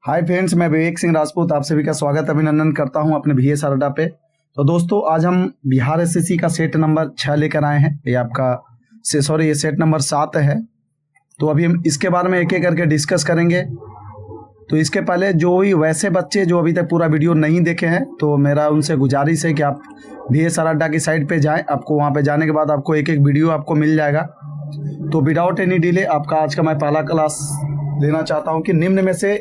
Hi friends, मैं विवेक सिंह राजपूत आप सभी का स्वागत अभिनंदन करता हूं अपने VS अड्डा पे। तो दोस्तों, आज हम बिहार SSC का सेट नंबर 6 लेकर आए हैं। ये सेट नंबर 7 है। तो अभी हम इसके बारे में एक एक करके डिस्कस करेंगे। तो इसके पहले जो भी वैसे बच्चे जो अभी तक पूरा वीडियो नहीं देखे हैं, तो मेरा उनसे गुजारिश है कि आप VS अड्डा की साइट पे जाएं। आपको वहाँ पे जाने के बाद आपको एक एक वीडियो आपको मिल जाएगा। तो विदाउट एनी डिले आपका आज का मैं पहला क्लास लेना चाहता हूँ कि निम्न में से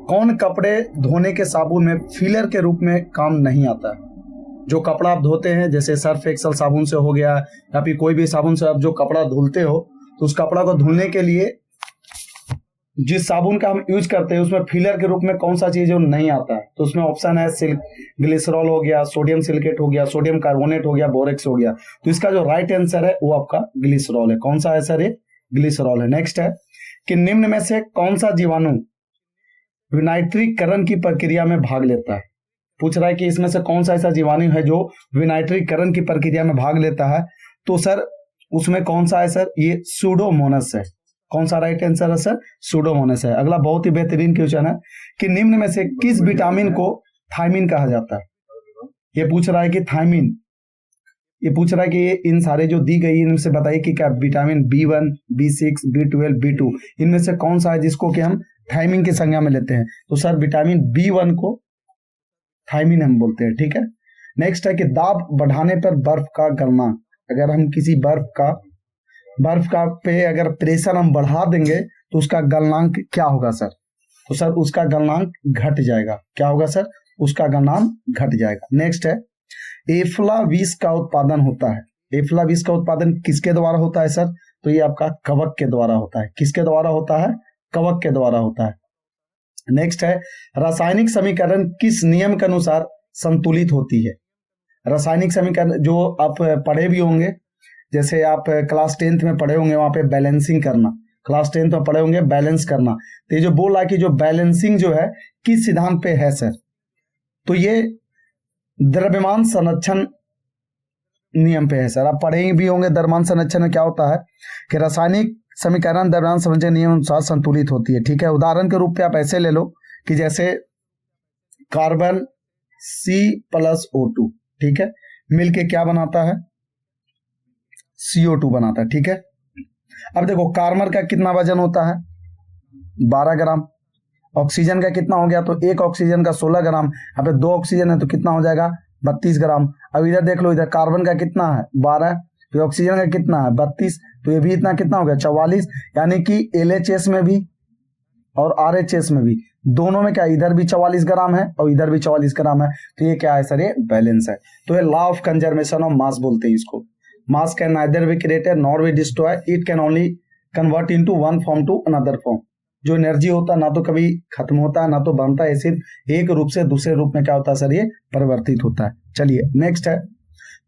कौन कपड़े धोने के साबुन में फिलर के रूप में काम नहीं आता है। जो कपड़ा आप धोते हैं, जैसे सर्फ एक्सल साबुन से हो गया या फिर कोई भी साबुन से आप जो कपड़ा धुलते हो, तो उस कपड़ा को धुलने के लिए जिस साबुन का हम यूज करते हैं उसमें फिलर के रूप में कौन सा चीज नहीं आता है। तो उसमें ऑप्शन है ग्लिसरॉल हो गया, सोडियम सिलिकेट हो गया, सोडियम कार्बोनेट हो गया, बोरेक्स हो गया। तो इसका जो राइट आंसर है वो आपका ग्लिसरॉल है। कौन सा आंसर है? ग्लिसरॉल है। नेक्स्ट है कि निम्न में से कौन सा जीवाणु विनाइट्रीकरण की प्रक्रिया में भाग लेता है। पूछ रहा है कि इसमें से कौन सा ऐसा जीवाणु है जो विनाइट्रीकरण की प्रक्रिया में भाग लेता है। तो सर उसमें कौन सा है सर? ये सूडोमोनास है। कौन सा राइट आंसर है सर? सूडोमोनास है। अगला बहुत ही बेहतरीन क्वेश्चन है कि निम्न में से किस विटामिन को थायमिन कहा जाता है। ये पूछ रहा है कि थायमिन, ये पूछ रहा है कि ये इन सारे जो दी गई इनमें से बताइए कि क्या vitamin B1, B6, B12, B2 इनमें से कौन सा है जिसको कि हम थायमिन की संज्ञा में लेते हैं। तो सर विटामिन B1 को थायमिन हम बोलते हैं। ठीक है। नेक्स्ट है कि दाब बढ़ाने पर बर्फ का गलनांक, अगर हम किसी बर्फ का पे अगर प्रेशर हम बढ़ा देंगे तो उसका गलनांक क्या होगा सर? तो सर उसका गलनांक घट जाएगा। क्या होगा सर? उसका गलनांक घट जाएगा। नेक्स्ट है एफ्लाविस का उत्पादन होता है। एफ्लाविस का उत्पादन किसके द्वारा होता है सर? तो ये आपका कवक के द्वारा होता है। किसके द्वारा होता है? कवक के द्वारा होता है। नेक्स्ट है रासायनिक समीकरण किस नियम के अनुसार संतुलित होती है। रासायनिक समीकरण जो आप पढ़े भी होंगे, जैसे आप क्लास 10th में पढ़े होंगे, वहां पे बैलेंसिंग करना, क्लास 10th में पढ़े होंगे बैलेंस करना। तो ये जो बोला कि जो बैलेंसिंग जो है किस सिद्धांत पे है सर? तो ये द्रव्यमान संरक्षण नियम पे है सर। आप पढ़े भी होंगे द्रव्यमान संरक्षण में क्या होता है कि रासायनिक समीकरण द्रव्यमान संरक्षण नियम अनुसार संतुलित होती है। ठीक है। उदाहरण के रूप पे आप ऐसे ले लो कि जैसे कार्बन C+O2, ठीक है, मिलके क्या बनाता है? CO2 बनाता है। ठीक है। अब देखो कार्बन का कितना वजन होता है? 12 ग्राम। ऑक्सीजन का कितना हो गया? तो एक ऑक्सीजन का 16 ग्राम। यहाँ पे 2 ऑक्सीजन है तो कितना हो जाएगा? 32 ग्राम। अब इधर देख लो, इधर कार्बन का कितना है? 12। तो ऑक्सीजन का कितना है? 32। तो ये भी इतना कितना हो गया? 44। यानी कि LHS में भी और RHS में भी, दोनों में क्या, इधर भी 44 ग्राम है और इधर भी 44 ग्राम है। तो ये क्या है सर? ये बैलेंस है। तो ये law of conservation of mass बोलते हैं इसको। Mass can neither be created nor be destroy, it can only convert into one form to another form. जो एनर्जी होता है ना तो कभी खत्म होता है ना तो बनता है, सिर्फ एक रूप से दूसरे रूप में क्या होता है सर? ये परिवर्तित होता है। चलिए नेक्स्ट है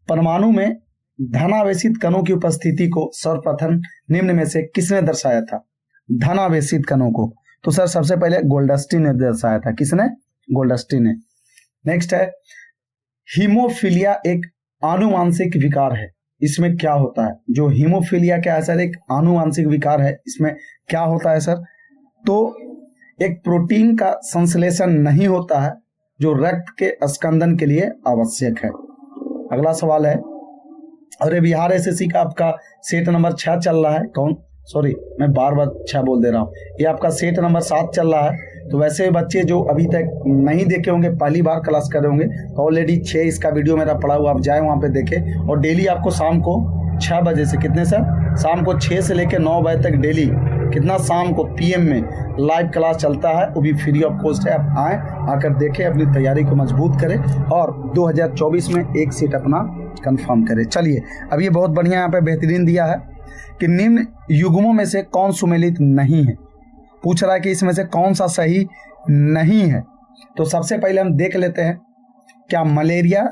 परमाणु में धनावेशित कणों की उपस्थिति को सर्वप्रथम निम्न में से किसने दर्शाया था? धनावेशित कणों को तो सर सबसे पहले गोल्डस्टीन ने दर्शाया था। किसने? गोल्डस्टीन ने। नेक्स्ट है हीमोफीलिया एक आनुवांशिक विकार है। इसमें क्या होता है? जो हीमोफीलिया क्या है सर? एक आनुवांशिक विकार है। इसमें क्या होता है सर? तो एक प्रोटीन का संश्लेषण नहीं होता है जो रक्त के स्कंदन के लिए आवश्यक है। अगला सवाल है, अरे बिहार SSC का आपका सेट नंबर 6 चल रहा है। मैं बार 6 बोल दे रहा हूँ। ये आपका सेट नंबर 7 चल रहा है। तो वैसे बच्चे जो अभी तक नहीं देखे होंगे, पहली बार क्लास कर रहे होंगे, तो ऑलरेडी 6 इसका वीडियो मेरा पड़ा हुआ, आप जाए वहाँ पे देखें। और डेली आपको शाम को 6 बजे से, कितने सर? शाम को 6 से लेकर 9 बजे तक डेली, कितना, शाम को PM में लाइव क्लास चलता है। वो भी फ्री ऑफ कॉस्ट है। आप आए, आकर देखें, अपनी तैयारी को मजबूत करें और 2024 में एक सीट अपना कंफर्म करें। चलिए अब ये बहुत बढ़िया यहाँ पे बेहतरीन दिया है कि निम्न युग्मों में से कौन सुमेलित नहीं है। पूछ रहा है कि इसमें से कौन सा सही नहीं है। तो सबसे पहले हम देख लेते हैं, क्या मलेरिया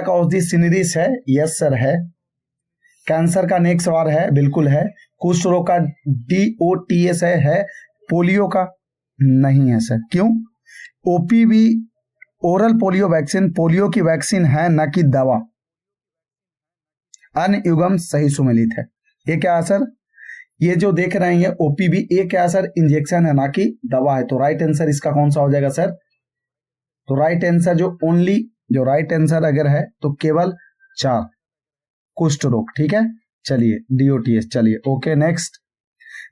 का औषधि सिनरिस है? यस सर है। कैंसर का नेक्स्ट सवाल है, बिल्कुल है। कुष्ठ रोग का DOTS है। पोलियो का नहीं है सर। क्यों? OPV oral polio vaccine polio की वैक्सीन है, न कि दवा। अन्य युग्म सही सुमेलित है। ये क्या है सर? ये जो देख रहे हैं ये ओपीवी, ये क्या है सर, इंजेक्शन है ना कि दवा है। तो राइट आंसर इसका कौन सा हो जाएगा सर? तो राइट आंसर जो राइट आंसर अगर है तो केवल 4, कुष्ठ रोग। ठीक है, चलिए डीओटीएस। चलिए ओके नेक्स्ट।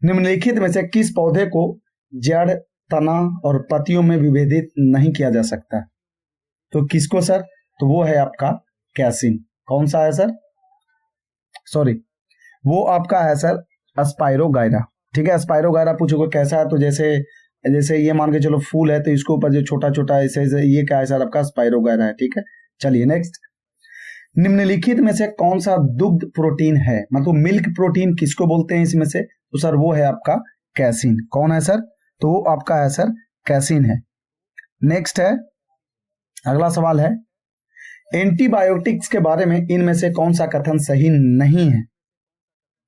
निम्नलिखित में से किस पौधे को जड़, तना और पत्तियों में विभेदित नहीं किया जा सकता? तो किसको सर? तो वो है आपका कैसिन। कौन सा है सर? सॉरी, वो आपका है सर स्पाइरोगाइरा। ठीक है, स्पाइरोगाइरा पूछोगे कैसा है, तो जैसे जैसे ये मान के चलो फूल है, तो इसके ऊपर जो छोटा छोटा ऐसे ये क्या है सर? आपका स्पाइरोगाइरा है। ठीक है, चलिए नेक्स्ट। निम्नलिखित में से कौन सा दुग्ध प्रोटीन है, मतलब मिल्क प्रोटीन किसको बोलते हैं इसमें से? तो सर वो है आपका कैसिन। कौन है सर? तो वो आपका है सर कैसिन है। नेक्स्ट है, अगला सवाल है, एंटीबायोटिक्स के बारे में इनमें से कौन सा कथन सही नहीं है?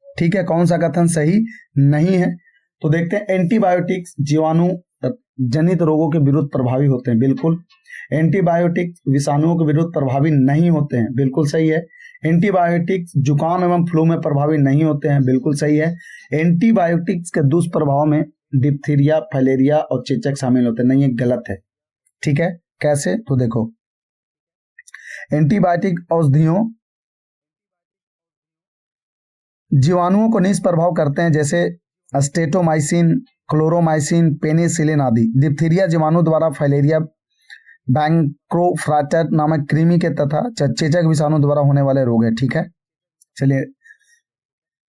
ठीक है, कौन सा कथन सही नहीं है? तो देखते हैं, एंटीबायोटिक्स जीवाणु जनित रोगों के विरुद्ध प्रभावी होते हैं, बिल्कुल। एंटीबायोटिक्स विषाणुओं के विरुद्ध प्रभावी नहीं होते हैं, बिल्कुल सही है। एंटीबायोटिक्स जुकाम एवं फ्लू में प्रभावी नहीं होते हैं, बिल्कुल सही है। एंटीबायोटिक्स के दुष्प्रभाव में डिप्थीरिया, फाइलेरिया और चेचक शामिल होते हैं, नहीं, ये गलत है। ठीक है, कैसे? तो देखो, एंटीबायोटिक औषधियों जीवाणुओं को निष्प्रभाव करते हैं, जैसे स्टेटोमाइसिन, क्लोरोमाइसिन, पेनिसिलिन आदि। डिप्थीरिया जीवाणु द्वारा, फाइलेरिया बैंक्रोफ्राटर नामक कृमि के तथा चेचक विषाणु द्वारा होने वाले रोग है। ठीक है, चलिए,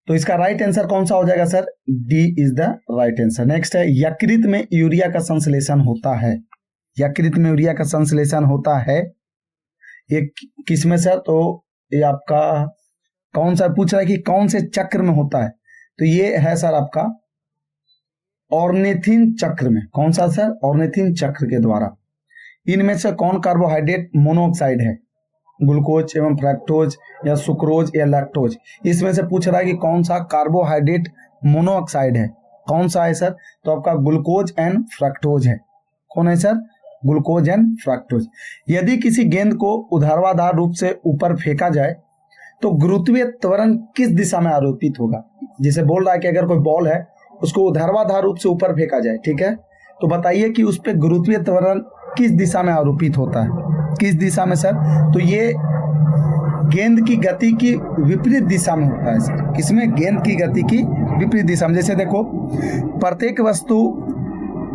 तो इसका राइट आंसर कौन सा हो जाएगा sir? D is the right answer. Next है, यकृत में यूरिया का संश्लेषण होता है। यकृत में यूरिया का संश्लेषण होता है, ये किसमें सर? तो ये आपका कौन सा पूछ रहा है कि कौन से चक्र में होता है? तो ये है सर आपका ऑर्निथिन चक्र में। कौन सा सर? ऑर्निथिन चक्र के द्वारा। इनमें से कौन कार्बोहाइड्रेट मोनोऑक्साइड है? ग्लूकोज एवं फ्रक्टोज या सुक्रोज या लैक्टोज? इसमें से पूछ रहा है कि कौन सा कार्बोहाइड्रेट मोनोऑक्साइड है, कौन सा है सर? तो आपका ग्लूकोज एंड फ्रक्टोज है। कौन है सर? Glucose and fructose. यदि किसी गेंद को ऊर्ध्वाधर रूप से ऊपर फेंका जाए तो गुरुत्वीय त्वरण किस दिशा में आरोपित होगा? जिसे बोल रहा है कि अगर कोई बॉल है उसको ऊर्ध्वाधर रूप से ऊपर फेंका जाए, ठीक है, तो बताइए कि उस पर गुरुत्वीय त्वरण किस दिशा में आरोपित होता है? किस दिशा में सर? तो ये गेंद की गति की विपरीत दिशा में होता है सर। किसमें? गेंद की गति की विपरीत दिशा में। जैसे देखो, प्रत्येक वस्तु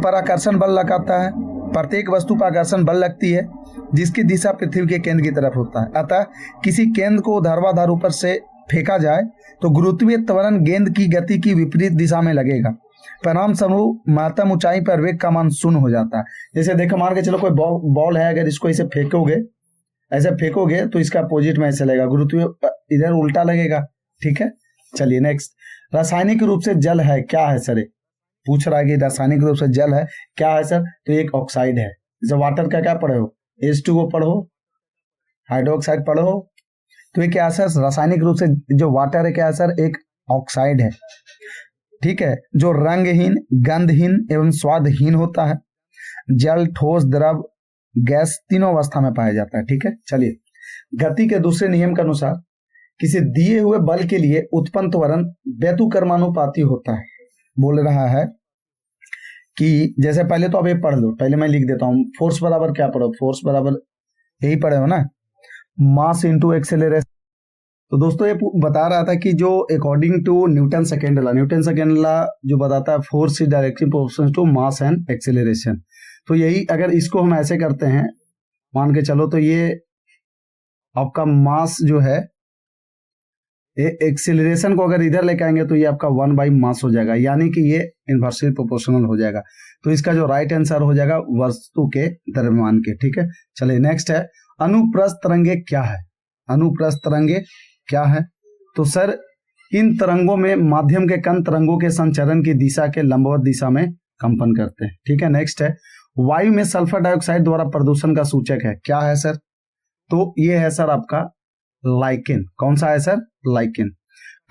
पर आकर्षण बल लगाता है, प्रत्येक वस्तु पर आकर्षण बल लगती है जिसकी दिशा पृथ्वी के केंद्र की तरफ होता है। अतः किसी केंद्र को ऊर्ध्वाधर ऊपर से फेंका जाए तो गुरुत्वीय त्वरण गेंद की गति की विपरीत दिशा में लगेगा। परिणाम स्वरूप महत्तम ऊंचाई पर वेग का मान शून्य हो जाता है। जैसे देखो, मान के चलो कोई बॉल है, अगर इसको ऐसे फेंकोगे तो इसका अपोजिट में ऐसे लगेगा, गुरुत्वीय इधर उल्टा लगेगा। ठीक है, चलिए नेक्स्ट। रासायनिक रूप से जल है, क्या है सर? पूछ रहा है कि रासायनिक रूप से जल है, क्या है सर? तो एक ऑक्साइड है। जैसे वाटर का क्या पढ़े हो? H2O पढ़ो, हाइड्रोक्साइड पढ़ो, तो ये क्या है सर? रासायनिक रूप से जो वाटर है क्या है सर? एक ऑक्साइड है। ठीक है, जो रंगहीन, गंधहीन एवं स्वादहीन होता है। जल, ठोस, द्रव, गैस तीनों अवस्था में पाया जाता है। ठीक है, चलिए, गति के दूसरे नियम के अनुसार किसी दिए हुए बल के लिए उत्पन्न त्वरण व्युत्क्रमानुपाती होता है। बोल रहा है कि जैसे पहले तो अब ये पढ़ लो, पहले मैं लिख देता हूं। फोर्स बराबर क्या पढ़ो? फोर्स बराबर यही पढ़े हो ना, मास इनटू एक्सेलरेशन। तो दोस्तों ये बता रहा था कि जो according to Newton second law जो बताता है force is directly proportional to mass and acceleration. तो यही अगर इसको हम ऐसे करते हैं, मान के चलो, तो ये आपका मास जो है, एक्सेलरेशन को अगर इधर लेके आएंगे तो ये आपका 1/मास हो जाएगा, यानी कि ये इनवर्सली प्रोपोर्शनल हो जाएगा। तो इसका जो राइट आंसर हो जाएगा वस्तु के द्रव्यमान के। ठीक है, चलिए नेक्स्ट है, अनुप्रस्थ तरंगे क्या है? अनुप्रस्थ तरंगे क्या है? तो सर इन तरंगों में माध्यम के कण तरंगों के संचरण की दिशा के लंबवत दिशा में कंपन करते हैं। ठीक है, नेक्स्ट है, वायु में सल्फर डाइऑक्साइड द्वारा प्रदूषण का सूचक है, क्या है सर? तो ये है सर आपका लाइकेन। कौन सा है सर? लाइकेन।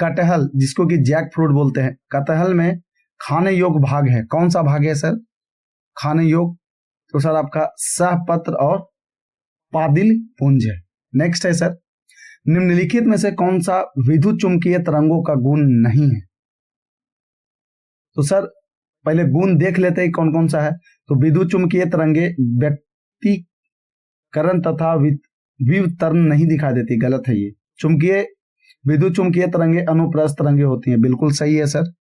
कटहल, जिसको कि जैक फ्रूट बोलते हैं, कटहल में खाने योग्य भाग है, कौन सा भाग है सर? खाने योग्य, तो सर आपका सहपत्र और पादिल पुंज है। नेक्स्ट है सर, निम्नलिखित में से कौन सा विद्युत चुंबकीय तरंगों का गुण नहीं है? तो सर पहले गुण देख लेते हैं कौन कौन सा है। तो विद्युत चुंबकीय तरंगे व्यतिकरण तथा विवर्तन नहीं दिखाई देती, गलत है ये। विद्युत चुंबकीय तरंगे अनुप्रस्थ तरंगे होती हैं, बिल्कुल सही है सर।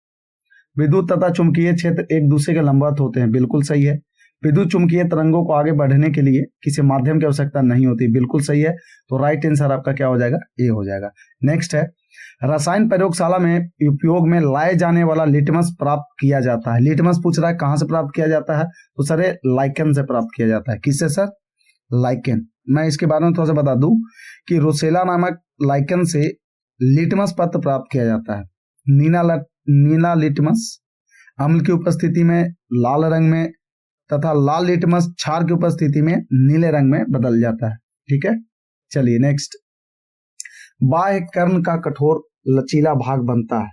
विद्युत तथा चुंबकीय क्षेत्र एक दूसरे के लंबवत होते हैं, बिल्कुल सही है। विद्युत चुंबकीय तरंगों को आगे बढ़ने के लिए किसी माध्यम की आवश्यकता नहीं होती, बिल्कुल सही है। तो राइट आंसर आपका क्या हो जाएगा, ए हो जाएगा। नेक्स्ट है, रसायन प्रयोगशाला में उपयोग में लाए जाने वाला लिटमस प्राप्त किया जाता है। लिटमस पूछ रहा है कहां से प्राप्त किया जाता है, तो सर लाइकेन से प्राप्त किया जाता है। किससे सर, लाइकेन। मैं इसके बारे में थोड़ा सा बता दूं कि रोसेला नामक लाइकेन से लिटमस पत्र प्राप्त किया जाता है। नीला लिटमस अम्ल की उपस्थिति में लाल रंग में तथा लाल लिटमस क्षार की उपस्थिति में नीले रंग में बदल जाता है। ठीक है, चलिए नेक्स्ट। बाह्य कर्ण का कठोर लचीला भाग बनता है।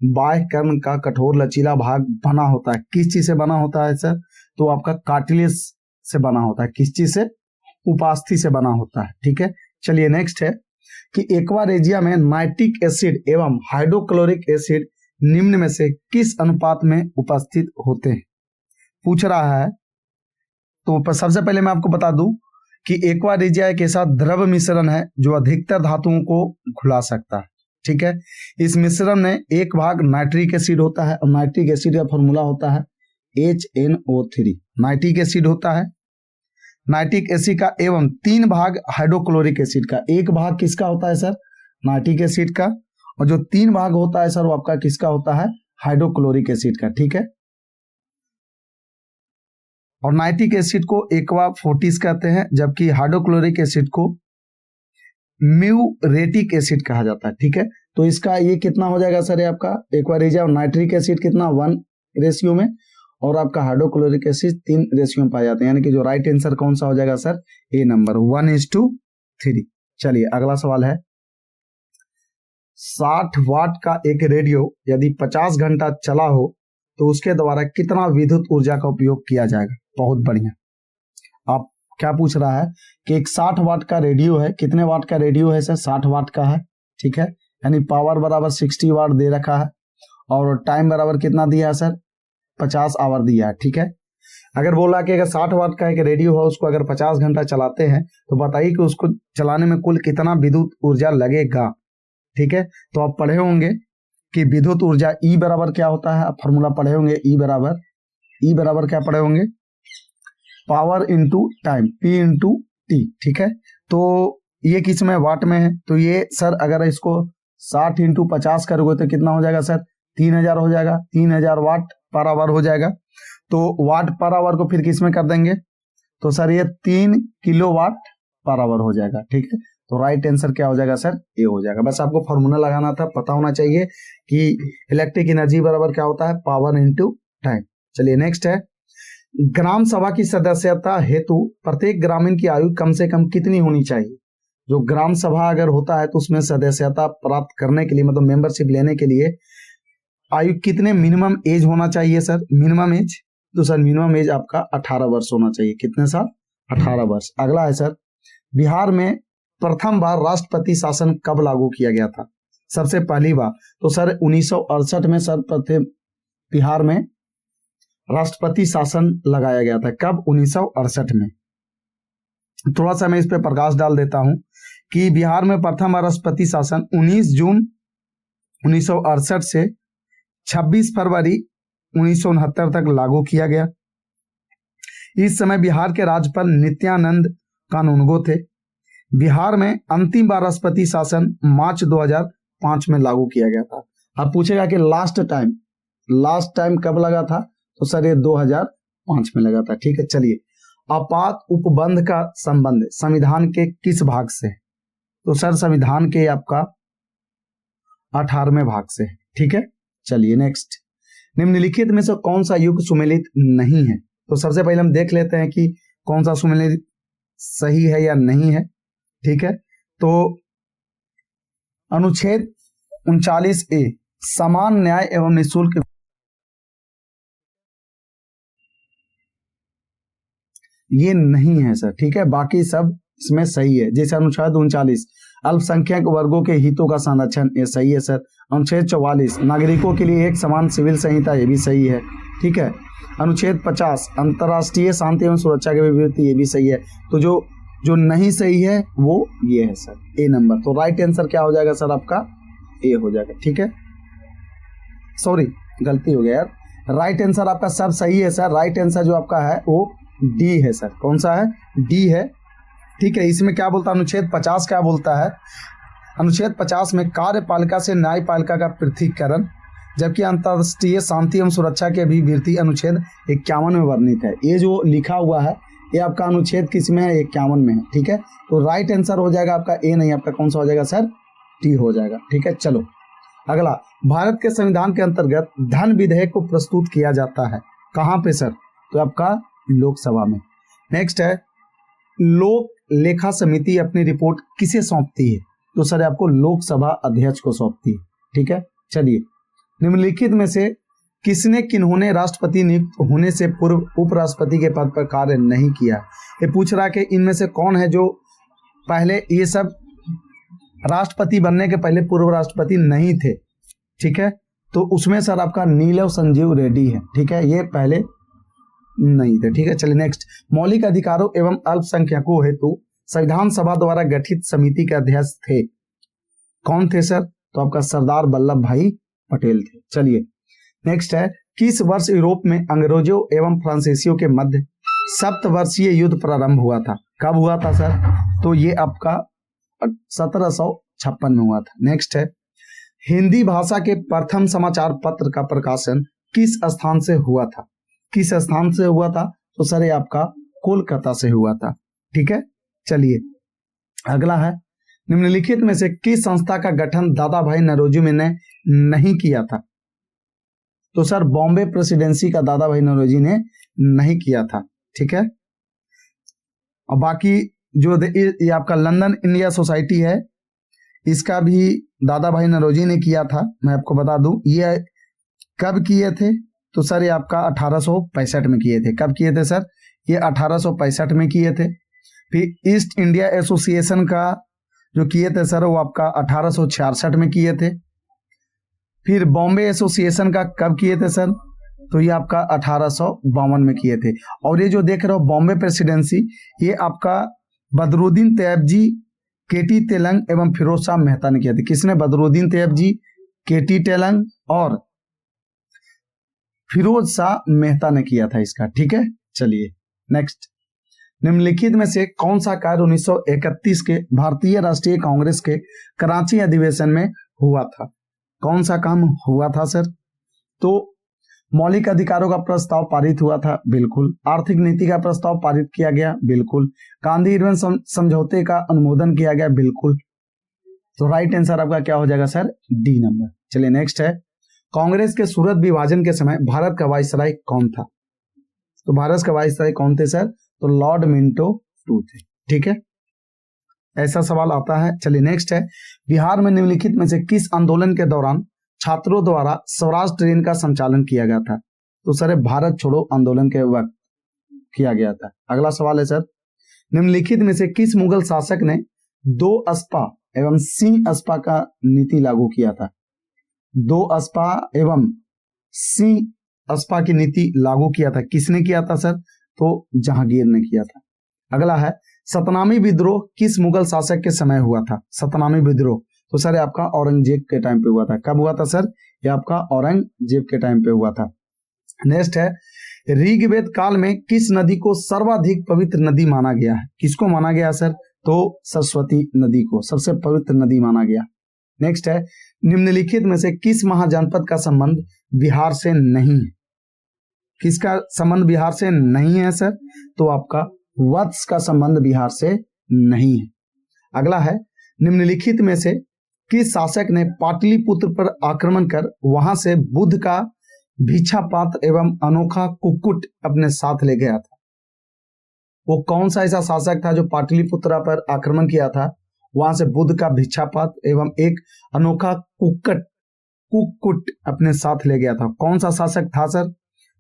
बाह्य कर्ण का कठोर लचीला भाग बना होता है, किस चीज से बना होता है सर, तो आपका कार्टिलेज से बना होता है। किस चीज से, उपास्थि से बना होता है। ठीक है, चलिए नेक्स्ट है कि एक्वा रेजिया में नाइट्रिक एसिड एवं हाइड्रोक्लोरिक एसिड निम्न में से किस अनुपात में उपस्थित होते हैं, पूछ रहा है। तो सबसे पहले मैं आपको बता दूं कि एक्वा रेजिया एक ऐसा द्रव मिश्रण है जो अधिकतर धातुओं को घुला सकता है। ठीक है, इस मिश्रण में एक भाग नाइट्रिक एसिड होता है और नाइट्रिक एसिड का फॉर्मूला होता है HNO3। नाइट्रिक एसिड होता है, नाइट्रिक एसिड का, एवं 3 भाग हाइड्रोक्लोरिक एसिड का। एक भाग किसका होता है सर, नाइट्रिक एसिड का, और जो 3 भाग होता है सर वो आपका किसका होता है, हाइड्रोक्लोरिक एसिड का। ठीक है, और नाइट्रिक एसिड को एक्वा फोर्टिस कहते हैं, जबकि हाइड्रोक्लोरिक एसिड को म्यूरेटिक एसिड कहा जाता है। ठीक है, तो इसका ये कितना हो जाएगा सर, ये आपका एक्वा रेजिया और नाइट्रिक एसिड कितना 1 रेशियो में, और आपका हाइड्रोक्लोरिक एसिड 3 रेशियो में पाए जाते हैं। यानी कि जो राइट आंसर कौन सा हो जाएगा सर, ए नंबर 1:3। चलिए अगला सवाल है, 60 वाट का एक रेडियो यदि 50 घंटा चला हो तो उसके द्वारा कितना विद्युत ऊर्जा का उपयोग किया जाएगा। बहुत बढ़िया, आप क्या पूछ रहा है कि एक 60 वाट का रेडियो है, कितने वाट का रेडियो है सर, 60 वाट का है। ठीक है, यानी पावर बराबर 60 वाट दे रखा है और टाइम बराबर कितना दिया है सर, 50 आवर दिया है। ठीक है, अगर बोला कि अगर 60 वाट का एक रेडियो है उसको अगर 50 घंटा चलाते हैं तो बताइए कि उसको चलाने में कुल कितना विद्युत ऊर्जा लगेगा। ठीक है, तो आप पढ़े होंगे कि विद्युत ऊर्जा E बराबर क्या होता है, आप फॉर्मूला पढ़े होंगे। E बराबर क्या पढ़े होंगे, power into time, P into T। ठीक है, तो ये किस में, वाट में है, तो ये सर अगर इसको 60 इंटू 50 करोगे तो कितना हो जाएगा सर, 3000 हो जाएगा, 3000 वाट पर आवर हो जाएगा। तो वाट पर आवर को फिर किस में कर देंगे, तो सर ये 3 किलोवाट पर आवर हो जाएगा। ठीक है, तो राइट आंसर क्या हो जाएगा सर, ये हो जाएगा। बस आपको फॉर्मूला लगाना था, पता होना चाहिए कि इलेक्ट्रिक एनर्जी बराबर क्या होता है, पावर इंटू टाइम। चलिए नेक्स्ट है, ग्राम सभा की सदस्यता हेतु प्रत्येक ग्रामीण की आयु कम से कम कितनी होनी चाहिए। जो ग्राम सभा अगर होता है तो उसमें सदस्यता प्राप्त करने के लिए, मतलब मेंबरशिप लेने के लिए आयु कितने मिनिमम एज होना चाहिए सर, मिनिमम एज, तो सर मिनिमम एज आपका 18 वर्ष होना चाहिए। कितने साल, 18 वर्ष। अगला है सर, बिहार में प्रथम बार राष्ट्रपति शासन कब लागू किया गया था, सबसे पहली बार, तो सर 1968 में सर प्रथम बिहार में राष्ट्रपति शासन लगाया गया था। कब, 1968 में। थोड़ा सा मैं इस पे प्रकाश डाल देता हूं कि बिहार में प्रथम राष्ट्रपति शासन 19 जून 1968 से 26 फरवरी 1969 तक लागू किया गया। इस समय बिहार के राज्यपाल नित्यानंद कानूनगो थे। बिहार में अंतिम बार राष्ट्रपति शासन मार्च 2005 में लागू किया गया था। अब पूछेगा कि लास्ट टाइम कब लगा था, तो सर ये 2005 में लगा था। ठीक है, चलिए, आपात उपबंध का संबंध संविधान के किस भाग से है, तो सर संविधान के आपका 18वें भाग से है। ठीक है, चलिए नेक्स्ट, निम्नलिखित में से कौन सा युग सुमेलित नहीं है, तो सबसे पहले हम देख लेते हैं कि कौन सा सुमेलित सही है या नहीं है। ठीक है, तो अनुच्छेद 39A समान न्याय एवं निःशुल्क, ये नहीं है सर। ठीक है, बाकी सब इसमें सही है। जैसे अनुच्छेद 39 अल्पसंख्यक वर्गों के हितों का संरक्षण, ये सही है सर। अनुच्छेद 44 नागरिकों के लिए एक समान सिविल संहिता, ये भी सही है, ठीक है। अनुच्छेद 50 अंतर्राष्ट्रीय शांति एवं सुरक्षा के विपरीत, ये भी सही है। तो जो नहीं सही है वो ये है सर, ए नंबर। तो राइट आंसर क्या हो जाएगा सर, आपका ए हो जाएगा, ठीक है। सॉरी गलती हो गया यार, राइट आंसर आपका सब सही है सर। राइट आंसर जो आपका है वो डी है सर। कौन सा है, डी है, ठीक है। इसमें क्या बोलता है, अनुच्छेद 50 क्या बोलता है, अनुच्छेद 50 में कार्यपालिका से न्यायपालिका का पृथकीकरण, जबकि अंतर्राष्ट्रीय शांति एवं सुरक्षा के अभिवृत्ति अनुच्छेद 51 में वर्णित है। ये जो लिखा हुआ है ये आपका अनुच्छेद किस में है, 51 में है, ठीक है। तो राइट आंसर हो जाएगा आपका ए, नहीं आपका कौन सा हो जाएगा सर, टी हो जाएगा, ठीक है। चलो अगला, भारत के संविधान के अंतर्गत धन विधेयक को प्रस्तुत किया जाता है कहाँ पे सर, तो आपका लोकसभा में। नेक्स्ट है, लोक लेखा समिति अपनी रिपोर्ट किसे सौंपती है, तो सर आपको लोकसभा अध्यक्ष को सौंपती है, ठीक है। चलिए, निम्नलिखित में से किसने किन्होंने राष्ट्रपति नियुक्त होने से पूर्व उपराष्ट्रपति के पद पर कार्य नहीं किया। ये पूछ रहा कि इनमें से कौन है जो पहले, ये सब राष्ट्रपति बनने के पहले पूर्व राष्ट्रपति नहीं थे, ठीक है। तो उसमें सर आपका नीलम संजीव रेड्डी है, ठीक है, ये पहले नहीं थे, ठीक है। चलिए नेक्स्ट, मौलिक अधिकारों एवं अल्पसंख्यकों हेतु संविधान सभा द्वारा गठित समिति के अध्यक्ष थे, कौन थे सर, तो आपका सरदार वल्लभ भाई पटेल थे। चलिए नेक्स्ट है, किस वर्ष यूरोप में अंग्रेजों एवं फ्रांसीसियों के मध्य सप्तवर्षीय युद्ध प्रारंभ हुआ था, कब हुआ था सर, तो ये आपका 1756 में हुआ था। नेक्स्ट है, हिंदी भाषा के प्रथम समाचार पत्र का प्रकाशन किस स्थान से हुआ था, किस स्थान से हुआ था, तो सर ये आपका कोलकाता से हुआ था, ठीक है। चलिए अगला है, निम्नलिखित में से किस संस्था का गठन दादा भाई नौरोजी ने नहीं किया था, तो सर बॉम्बे प्रेसिडेंसी का दादा भाई नौरोजी ने नहीं किया था, ठीक है। और बाकी जो ये आपका लंदन इंडिया सोसाइटी है, इसका भी दादा भाई नौरोजी ने किया था। मैं आपको बता दूं ये कब किए थे, तो सर ये आपका 1865 में किए थे। कब किए थे सर, ये 1865 में किए थे। फिर ईस्ट इंडिया एसोसिएशन का जो किए थे सर वो आपका 1866 में किए थे। फिर बॉम्बे एसोसिएशन का कब किए थे सर, तो ये आपका 1852 में किए थे। और ये जो देख रहे हो बॉम्बे प्रेसिडेंसी, ये आपका बदरुद्दीन तैयब जी, केटी तेलंग एवं फिरोज शाह मेहता ने किया था। किसने, बदरुद्दीन तैयब जी, केटी तेलंग और फिरोज शाह मेहता ने किया था इसका, ठीक है। चलिए नेक्स्ट, निम्नलिखित में से कौन सा कार्य 1931 के भारतीय राष्ट्रीय कांग्रेस के कराची अधिवेशन में हुआ था, कौन सा काम हुआ था सर, तो मौलिक अधिकारों का प्रस्ताव पारित हुआ था, बिल्कुल। आर्थिक नीति का प्रस्ताव पारित किया गया, बिल्कुल। गांधी इरविन समझौते का अनुमोदन किया गया, बिल्कुल। तो राइट आंसर आपका क्या हो जाएगा सर, डी नंबर। चलिए नेक्स्ट है, कांग्रेस के सूरत विभाजन के समय भारत का वाइसराय कौन था, तो भारत का वाइसराय कौन थे सर, तो लॉर्ड मिंटो टू थे, ठीक है। ऐसा सवाल आता है। चलिए नेक्स्ट है, बिहार में निम्नलिखित में से किस आंदोलन के दौरान छात्रों द्वारा स्वराज ट्रेन का संचालन किया गया था, तो सर भारत छोड़ो आंदोलन के वक्त किया गया था। अगला सवाल है सर, निम्नलिखित में से किस मुगल शासक ने 2 अस्पा एवं सिंह अस्पा का नीति लागू किया था, 2 अस्पा एवं सिंह अस्पा की नीति लागू किया था, किसने किया था सर, तो जहांगीर ने किया था। अगला है, सतनामी विद्रोह किस मुगल शासक के समय हुआ था, सतनामी विद्रोह, तो सर आपका औरंगजेब के टाइम पे हुआ था। कब हुआ था सर, ये आपका औरंगजेब के टाइम पे हुआ था। नेक्स्ट है, ऋग्वेद काल में किस नदी को सर्वाधिक पवित्र नदी माना गया है, किसको माना गया सर, तो सरस्वती नदी को सबसे पवित्र नदी माना गया। नेक्स्ट है, निम्नलिखित में से किस महाजनपद का संबंध बिहार से नहीं है, किसका संबंध बिहार से नहीं है सर, तो आपका वत्स का संबंध बिहार से नहीं है। अगला है, निम्नलिखित में से किस शासक ने पाटलिपुत्र पर आक्रमण कर वहां से बुद्ध का भिक्षा पात्र एवं अनोखा कुक्कुट अपने साथ ले गया था, वो कौन सा ऐसा शासक था जो पाटलिपुत्र पर आक्रमण किया था, वहां से बुद्ध का भिक्षा पात्र एवं एक अनोखा कुक्कुट अपने साथ ले गया था, कौन सा शासक था सर,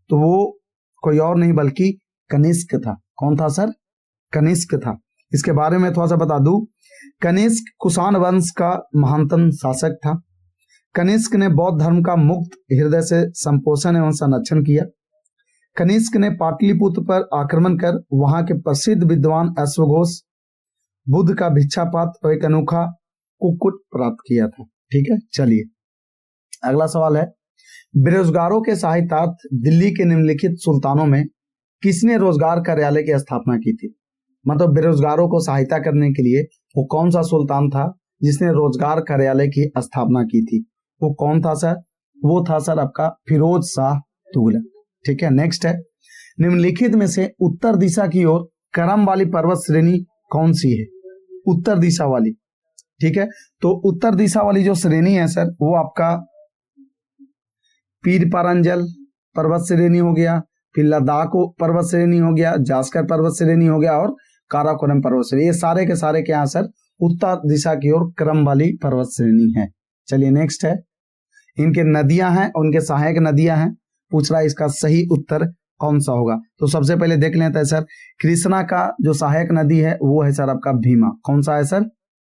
तो वो कोई और नहीं बल्कि कनिष्क था। कौन था सर, कनिष्क था। इसके बारे में थोड़ा सा बता दूं। कनिष्क कुषाण वंश का महानतम शासक था। कनिष्क ने बौद्ध धर्म का मुक्त हृदय से संपोषण एवं संरक्षण किया। कनिष्क ने पाटलिपुत्र पर आक्रमण कर वहां के प्रसिद्ध विद्वान अश्वघोष, बुद्ध का भिक्षापात्र और एक अनोखा कुक्कुट प्राप्त किया था। ठीक है, चलिए अगला सवाल है, बेरोजगारों के सहायतार्थ दिल्ली के निम्नलिखित सुल्तानों में किसने रोजगार कार्यालय की स्थापना की थी? मतलब बेरोजगारों को सहायता करने के लिए वो कौन सा सुल्तान था जिसने रोजगार कार्यालय की स्थापना की थी? वो कौन था सर? वो था सर आपका फिरोज शाह तुगलक। ठीक है, नेक्स्ट है, निम्नलिखित में से उत्तर दिशा की ओर क्रम वाली पर्वत श्रेणी कौन सी है? उत्तर दिशा वाली। ठीक है, तो उत्तर दिशा वाली जो श्रेणी है सर वो आपका पीर पारंजल पर्वत श्रेणी हो गया, फिर लद्दाख पर्वत श्रेणी हो गया, जास्कर पर्वत श्रेणी हो गया और काराकोरम पर्वत श्रेणी। ये सारे के सारे क्या है सर? उत्तर दिशा की ओर क्रम वाली पर्वत श्रेणी है। चलिए नेक्स्ट है, इनके नदियां हैं, उनके सहायक नदियां हैं। पूछ रहा है इसका सही उत्तर कौन सा होगा? तो सबसे पहले देख लेते हैं सर, कृष्णा का जो सहायक नदी है वो है सर आपका भीमा। कौन सा है सर?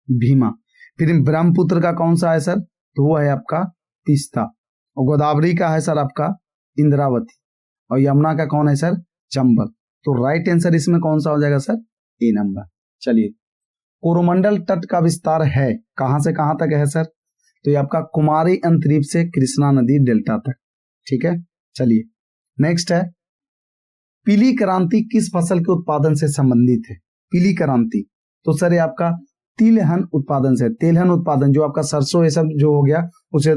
भीमा। फिर ब्रह्मपुत्र का कौन सा है सर? तो वो है आपका तीस्ता। और गोदावरी का है सर आपका इंद्रावती। और यमुना का कौन है सर? चंबल। तो राइट आंसर इसमें कौन सा हो जाएगा सर? ए नंबर। चलिए, कोरोमंडल तट का विस्तार है कहां से कहां तक है सर? तो ये आपका कुमारी अंतरीप से कृष्णा नदी डेल्टा तक। ठीक है, चलिए नेक्स्ट है, पीली क्रांति किस फसल के उत्पादन से संबंधित है? पीली क्रांति तो सर ये आपका तिलहन उत्पादन से, तेलहन उत्पादन, जो आपका सरसों ये सब जो हो गया उसे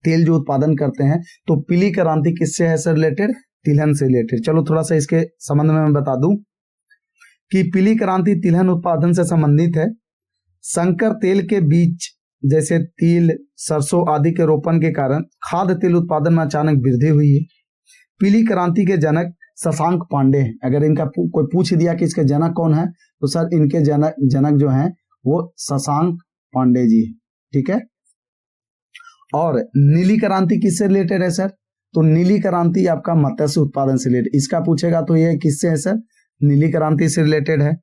तेल जो उत्पादन करते हैं, तो पीली क्रांति किससे है सर रिलेटेड? तिलहन से रिलेटेड। चलो थोड़ा सा इसके संबंध में मैं बता दूं कि पीली क्रांति तिलहन उत्पादन से संबंधित है। संकर तेल के बीज जैसे तिल, सरसों आदि के रोपण के कारण खाद्य तेल उत्पादन में अचानक वृद्धि हुई है। पीली क्रांति के जनक शशांक पांडे हैं। अगर इनका कोई पूछ दिया कि इसके जनक कौन है, तो सर इनके जनक जो हैं वो शशांक पांडे जी है। ठीक है, और नीली क्रांति किससे रिलेटेड है सर? तो नीली क्रांति आपका मत्स्य उत्पादन से रिलेटेड। इसका पूछेगा तो ये किससे है सर? नीली क्रांति से रिलेटेड है।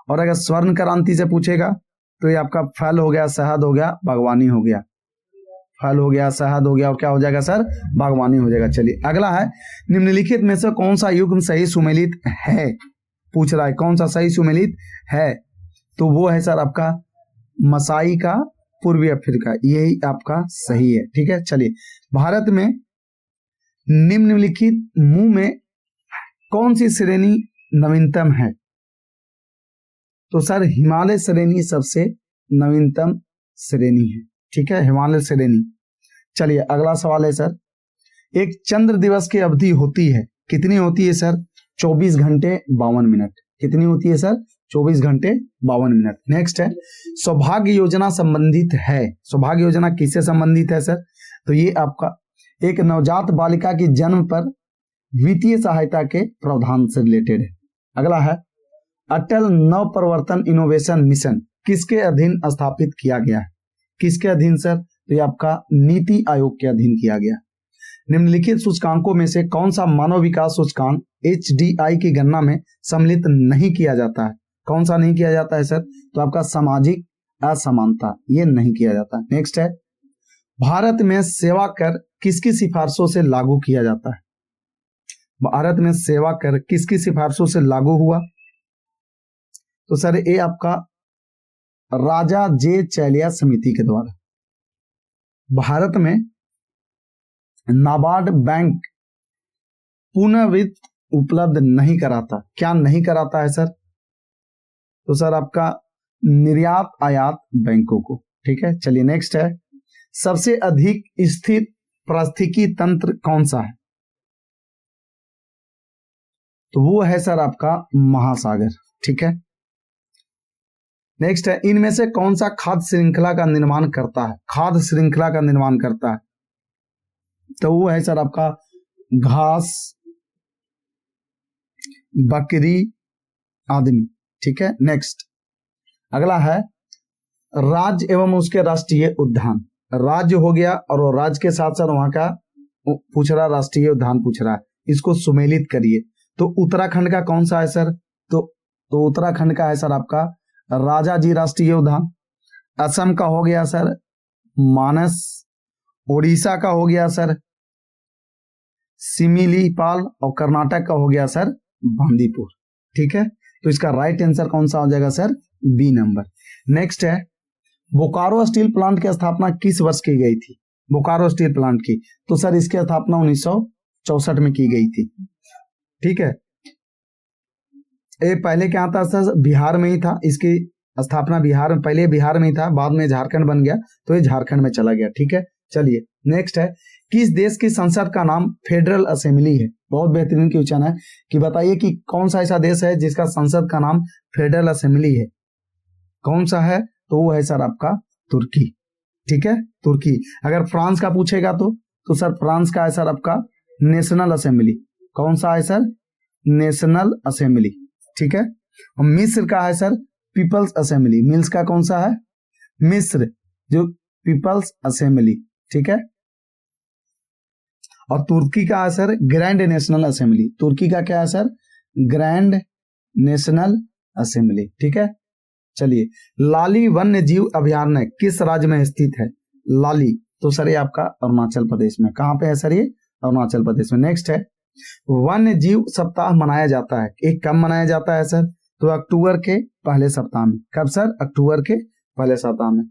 और अगर स्वर्ण क्रांति से पूछेगा तो ये आपका फल हो गया, शहद हो गया, बागवानी हो गया। फल हो गया, शहद हो गया और क्या हो जाएगा सर? बागवानी हो जाएगा। चलिए अगला है, निम्नलिखित में से कौन सा युग्म सही सुमेलित है? पूछ रहा है कौन सा सही सुमेलित है? तो वो है सर आपका मसाई का पूर्वी अफ्रीका, यही आपका सही है। ठीक है, चलिए भारत में निम्नलिखित मुंह में कौन सी श्रेणी नवीनतम है? तो सर हिमालय श्रेणी सबसे नवीनतम श्रेणी है। ठीक है, हिमालय श्रेणी। चलिए अगला सवाल है सर, एक चंद्र दिवस की अवधि होती है, कितनी होती है सर? 24 घंटे 52 मिनट। कितनी होती है सर? 24 घंटे 52 मिनट। नेक्स्ट है, सौभाग्य योजना संबंधित है। सौभाग्य योजना किससे संबंधित है सर? तो ये आपका एक नवजात बालिका की जन्म पर वित्तीय सहायता के प्रावधान से रिलेटेड है। अगला है, अटल नवप्रवर्तन इनोवेशन मिशन किसके अधीन स्थापित किया गया है? किसके अधीन सर? तो ये आपका नीति आयोग के अधीन किया गया। निम्नलिखित सूचकांकों में से कौन सा मानव विकास सूचकांक HDI की गणना में सम्मिलित नहीं किया जाता है? कौन सा नहीं किया जाता है सर? तो आपका सामाजिक असमानता, ये नहीं किया जाता। नेक्स्ट है, भारत में सेवा कर किसकी सिफारिशों से लागू किया जाता है? भारत में सेवा कर किसकी सिफारिशों से लागू हुआ? तो सर ये आपका राजा जे चैलिया समिति के द्वारा। भारत में नाबार्ड बैंक पुनः वित्त उपलब्ध नहीं कराता। क्या नहीं कराता है सर? तो सर आपका निर्यात आयात बैंकों को। ठीक है, चलिए नेक्स्ट है, सबसे अधिक स्थिर पारिस्थितिकी तंत्र कौन सा है? तो वो है सर आपका महासागर। ठीक है, नेक्स्ट है, इनमें से कौन सा खाद्य श्रृंखला का निर्माण करता है? खाद्य श्रृंखला का निर्माण करता है, तो वो है सर आपका घास, बकरी, आदमी। ठीक है, नेक्स्ट अगला है, राज्य एवं उसके राष्ट्रीय उद्यान। राज्य हो गया और राज्य के साथ साथ वहां का पूछ रहा, राष्ट्रीय उद्यान पूछ रहा है, इसको सुमेलित करिए। तो उत्तराखंड का कौन सा है सर? तो उत्तराखंड का है सर आपका राजाजी राष्ट्रीय उद्यान। असम का हो गया सर मानस। उड़ीसा का हो गया सर सिमिलीपाल। और कर्नाटक का हो गया सर बांदीपुर। ठीक है, तो इसका राइट आंसर कौन सा हो जाएगा सर? B number. नेक्स्ट है, बोकारो स्टील प्लांट की स्थापना किस वर्ष की गई थी? बोकारो स्टील प्लांट की, तो सर इसकी स्थापना 1964 में की गई थी। ठीक है, ये पहले क्या था सर? बिहार में ही था। इसकी स्थापना बिहार में, पहले बिहार में ही था, बाद में झारखंड बन गया, तो ये झारखंड में चला गया। ठीक है, चलिए नेक्स्ट है, किस देश की संसद का नाम फेडरल असेंबली है? बहुत बेहतरीन क्वेश्चन है कि बताइए कि कौन सा ऐसा देश है जिसका संसद का नाम फेडरल असेंबली है? कौन सा है? तो वो है सर आपका तुर्की। ठीक है, तुर्की। अगर फ्रांस का पूछेगा तो सर फ्रांस का है सर आपका नेशनल असेंबली। कौन सा है सर? National assembly. ठीक है, और मिस्र का है सर पीपल्स असेंबली। मिल्स का कौन सा है? मिस्र जो पीपल्स असेंबली। ठीक है, और तुर्की का है सर ग्रैंड नेशनल असेंबली। तुर्की का क्या है सर? Grand national assembly. ठीक है, चलिए लाली वन्य जीव अभयारण्य किस राज्य में स्थित है? लाली, तो सर ये आपका अरुणाचल प्रदेश में। कहां पे है सर? ये अरुणाचल प्रदेश में। नेक्स्ट है, वन्य जीव सप्ताह मनाया जाता है, एक कब मनाया जाता है सर? तो अक्टूबर के पहले सप्ताह में। कब सर? अक्टूबर के पहले सप्ताह में।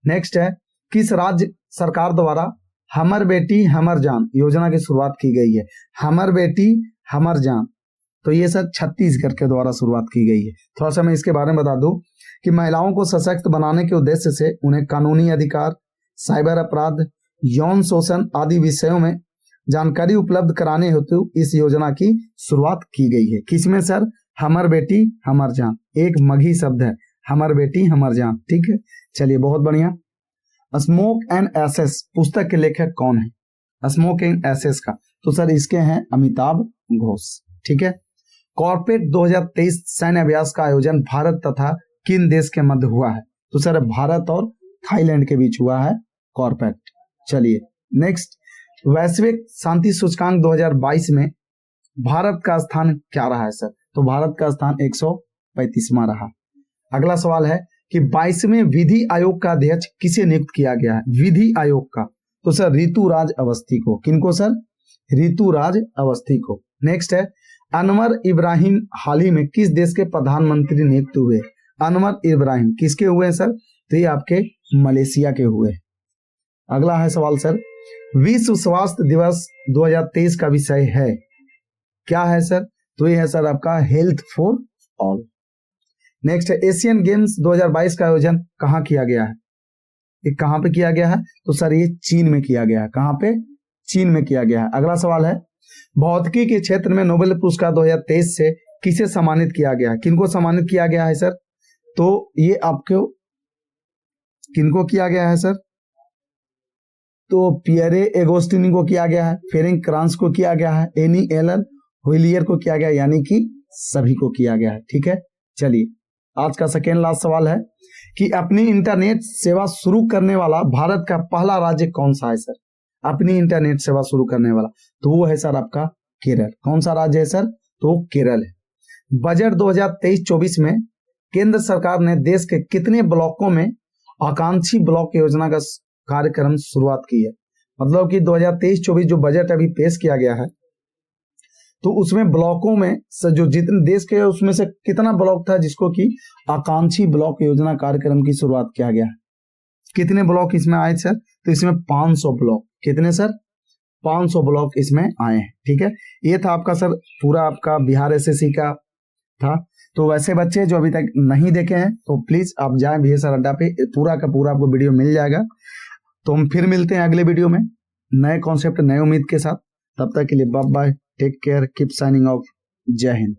नेक्स्ट है, किस राज्य सरकार द्वारा हमर बेटी हमर जान योजना की शुरुआत की गई है? हमर बेटी हमर जान, तो ये सर छत्तीसगढ़ के द्वारा शुरुआत की गई है। थोड़ा सा मैं इसके बारे में बता दूं कि महिलाओं को सशक्त बनाने के उद्देश्य से उन्हें कानूनी अधिकार, साइबर अपराध, यौन शोषण आदि विषयों में जानकारी उपलब्ध कराने हेतु इस योजना की शुरुआत की गई है। किसमें सर? हमर बेटी हमर जान, एक मगही शब्द है, हमर बेटी हमर जान। ठीक है, चलिए बहुत बढ़िया। स्मोक एंड एसेस पुस्तक के लेखक कौन है? स्मोक एंड एसेस का, तो सर इसके हैं अमिताभ घोष। ठीक है, कॉर्पेट 2023 सैन्य अभ्यास का आयोजन भारत तथा किन देश के मध्य हुआ है? तो सर भारत और थाईलैंड के बीच हुआ है कॉर्पेट। चलिए नेक्स्ट, वैश्विक शांति सूचकांक 2022 में भारत का स्थान क्या रहा है सर? तो भारत का स्थान 135वां रहा। अगला सवाल है कि 22वें विधि आयोग का अध्यक्ष किसे नियुक्त किया गया है? विधि आयोग का, तो सर ऋतुराज अवस्थी को। किनको सर? ऋतुराज अवस्थी को। नेक्स्ट है, अनवर इब्राहिम हाल ही में किस देश के प्रधानमंत्री नियुक्त हुए? अनवर इब्राहिम किसके हुए हैं सर? तो ये आपके मलेशिया के हुए। अगला है सवाल सर, विश्व स्वास्थ्य दिवस 2023 का विषय है, क्या है सर? तो ये है सर आपका हेल्थ फॉर ऑल। नेक्स्ट है, एशियन गेम्स 2022 का आयोजन कहाँ किया गया है? ये कहाँ पे किया गया है? तो सर ये चीन में किया गया है। कहाँ पे? चीन में किया गया है। अगला सवाल है, भौतिकी के क्षेत्र में नोबेल पुरस्कार 2023 से किसे सम्मानित किया गया है? किनको सम्मानित किया गया है सर? तो ये आपको किनको किया गया है सर? तो पियरे एगोस्टिनी को किया गया है, फेरेंक क्रांस को किया गया है, एनी एलन हुइलियर को किया गया, यानी कि सभी को किया गया है। ठीक है, चलिए आज का सेकेंड लास्ट सवाल है कि अपनी इंटरनेट सेवा शुरू करने वाला भारत का पहला राज्य कौन सा है सर? अपनी इंटरनेट सेवा शुरू करने वाला, तो वो है सर आपका केरल। कौन सा राज्य है सर? तो केरल है। बजट 2023-24 में केंद्र सरकार ने देश के कितने ब्लॉकों में आकांक्षी ब्लॉक योजना का कार्यक्रम शुरुआत की है? मतलब कि 2023-24 जो बजट अभी पेश किया गया है, तो उसमें ब्लॉकों में जो जितने देश के उसमें से कितना ब्लॉक था जिसको कि आकांक्षी ब्लॉक योजना कार्यक्रम की शुरुआत किया गया है? कितने ब्लॉक इसमें आए सर? तो इसमें 500 ब्लॉक। कितने सर? 500 ब्लॉक इसमें आए हैं। ठीक है, ये था आपका सर पूरा आपका बिहार एसएससी का था। तो वैसे बच्चे जो अभी तक नहीं देखे हैं तो प्लीज आप जाएं बीएसआर अड्डा पे, पूरा का पूरा आपको वीडियो मिल जाएगा। तो हम फिर मिलते हैं अगले वीडियो में नए कॉन्सेप्ट नए उम्मीद के साथ। तब तक के लिए bye bye, take care, keep signing off. जय हिंद।